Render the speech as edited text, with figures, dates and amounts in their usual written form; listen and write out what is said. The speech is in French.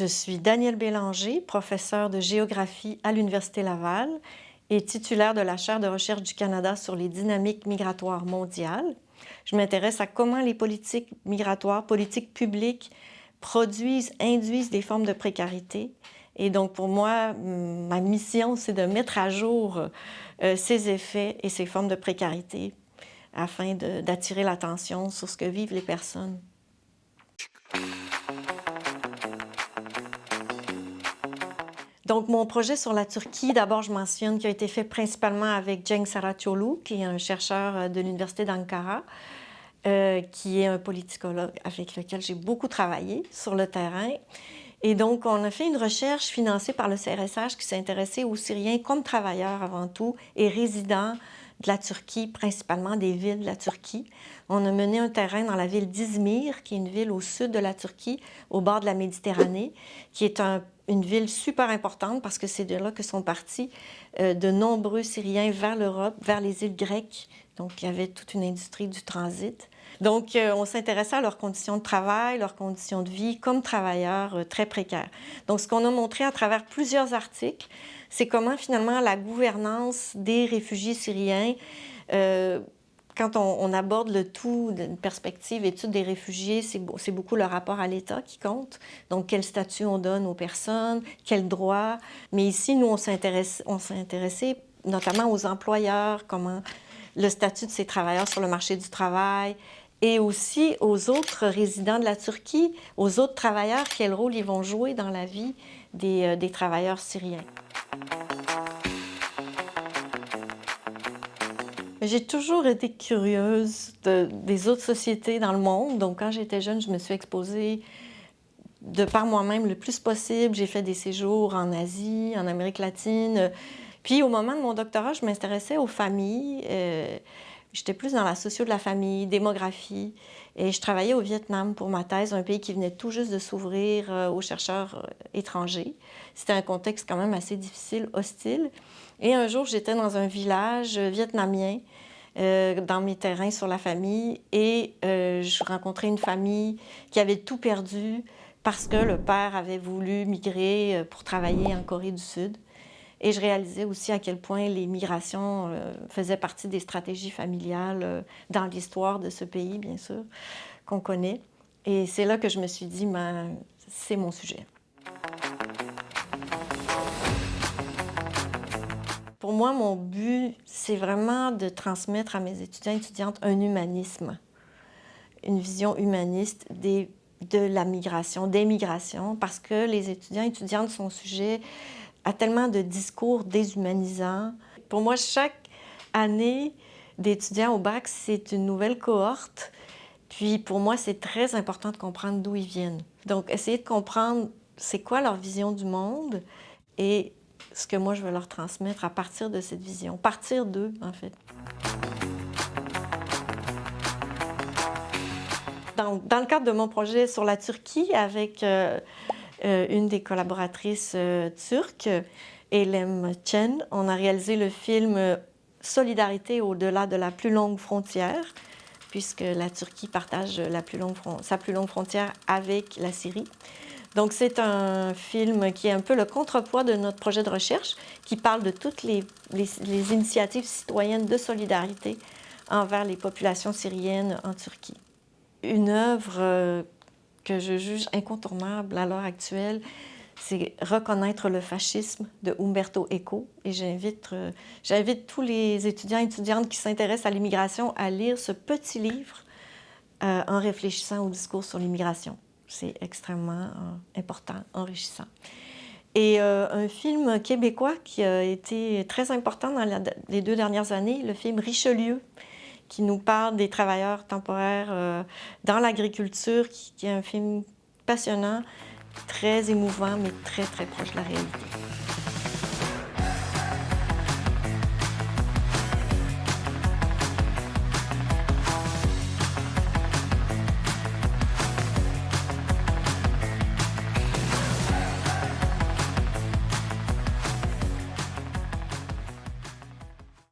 Je suis Danielle Bélanger, professeure de géographie à l'Université Laval et titulaire de la chaire de recherche du Canada sur les dynamiques migratoires mondiales. Je m'intéresse à comment les politiques migratoires, politiques publiques, induisent des formes de précarité. Et donc, pour moi, ma mission, c'est de mettre à jour ces effets et ces formes de précarité afin d'attirer l'attention sur ce que vivent les personnes. Donc, mon projet sur la Turquie, d'abord, je mentionne qu'il a été fait principalement avec Cenk Saraçoğlu, qui est un chercheur de l'Université d'Ankara, qui est un politicologue avec lequel j'ai beaucoup travaillé sur le terrain. Et donc, on a fait une recherche financée par le CRSH qui s'est intéressé aux Syriens comme travailleurs avant tout et résidents de la Turquie, principalement des villes de la Turquie. On a mené un terrain dans la ville d'Izmir, qui est une ville au sud de la Turquie, au bord de la Méditerranée, qui est une ville super importante parce que c'est de là que sont partis de nombreux Syriens vers l'Europe, vers les îles grecques. Donc, il y avait toute une industrie du transit. Donc, on s'intéressait à leurs conditions de travail, leurs conditions de vie comme travailleurs très précaires. Donc, ce qu'on a montré à travers plusieurs articles, c'est comment finalement la gouvernance des réfugiés syriens, quand on aborde le tout d'une perspective étude des réfugiés, c'est beaucoup le rapport à l'État qui compte. Donc, quel statut on donne aux personnes, quels droits. Mais ici, nous, on s'est intéressé notamment aux employeurs, comment le statut de ces travailleurs sur le marché du travail, et aussi aux autres résidents de la Turquie, aux autres travailleurs, quel rôle ils vont jouer dans la vie des travailleurs syriens. J'ai toujours été curieuse des autres sociétés dans le monde. Donc, quand j'étais jeune, je me suis exposée de par moi-même le plus possible. J'ai fait des séjours en Asie, en Amérique latine. Puis, au moment de mon doctorat, je m'intéressais aux familles. J'étais plus dans la socio de la famille, démographie. Et je travaillais au Vietnam pour ma thèse, un pays qui venait tout juste de s'ouvrir aux chercheurs étrangers. C'était un contexte quand même assez difficile, hostile. Et un jour, j'étais dans un village vietnamien, dans mes terrains sur la famille, et je rencontrais une famille qui avait tout perdu parce que le père avait voulu migrer pour travailler en Corée du Sud. Et je réalisais aussi à quel point les migrations faisaient partie des stratégies familiales dans l'histoire de ce pays, bien sûr, qu'on connaît. Et c'est là que je me suis dit, c'est mon sujet. Pour moi, mon but, c'est vraiment de transmettre à mes étudiants et étudiantes un humanisme, une vision humaniste de la migration, des migrations, parce que les étudiants et étudiantes sont sujets à tellement de discours déshumanisants. Pour moi, chaque année d'étudiants au bac, c'est une nouvelle cohorte. Puis pour moi, c'est très important de comprendre d'où ils viennent. Donc, essayer de comprendre c'est quoi leur vision du monde et ce que moi, je veux leur transmettre à partir de cette vision, partir d'eux, en fait. Dans le cadre de mon projet sur la Turquie, avec une des collaboratrices turques, Eylem Chen, on a réalisé le film Solidarité au-delà de la plus longue frontière, puisque la Turquie partage sa plus longue frontière avec la Syrie. Donc, c'est un film qui est un peu le contrepoids de notre projet de recherche, qui parle de toutes les initiatives citoyennes de solidarité envers les populations syriennes en Turquie. Une œuvre que je juge incontournable à l'heure actuelle, c'est Reconnaître le fascisme de Umberto Eco. Et j'invite tous les étudiants et étudiantes qui s'intéressent à l'immigration à lire ce petit livre en réfléchissant au discours sur l'immigration. C'est extrêmement important, enrichissant. Et un film québécois qui a été très important dans les 2 dernières années, le film Richelieu, qui nous parle des travailleurs temporaires dans l'agriculture, qui est un film passionnant, très émouvant, mais très, très proche de la réalité.